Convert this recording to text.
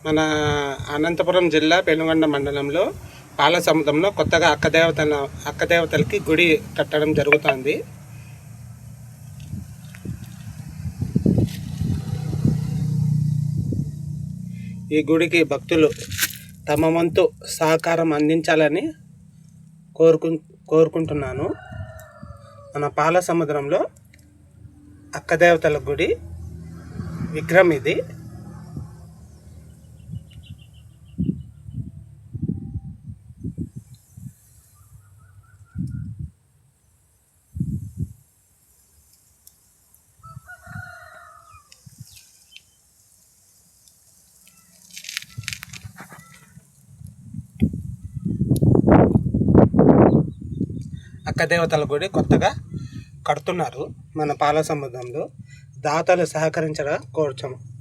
మన అనంతపురం జిల్లా పెనుగొండ మండలంలో పాలసముద్రంలో కొత్తగా అక్కదేవతలకి గుడి కట్టడం జరుగుతుంది. ఈ గుడికి భక్తులు తమ వంతు సహకారం అందించాలని కోరుకుంటున్నాను. మన పాలసముద్రంలో అక్కదేవతల గుడి విగ్రహం ఇది. అక్కదేవతల గుడి కొత్తగా కడుతున్నారు మన పాలసముద్రంలో. దాతలు సహకరించగా కోరుచాము.